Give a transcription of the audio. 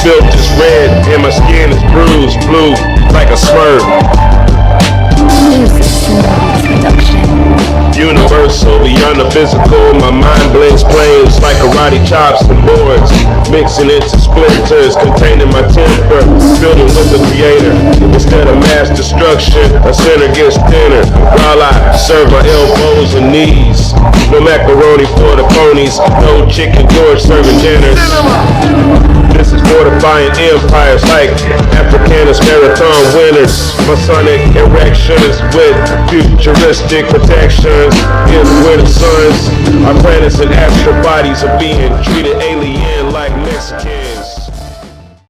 built is red, and my skin is bruised blue like a smurf. Universal, beyond the physical, my mind blends planes like karate chops and boards, mixing into splinters, containing my temper, building with the creator. Instead of mass destruction, a sinner gets thinner, while I serve my elbows and knees. No macaroni for the ponies, no chicken George serving dinners. This is fortifying empires like Africanus marathon winners. Masonic erections with futuristic protections. In the winter suns, our planets and astral bodies are being treated alien like Mexicans.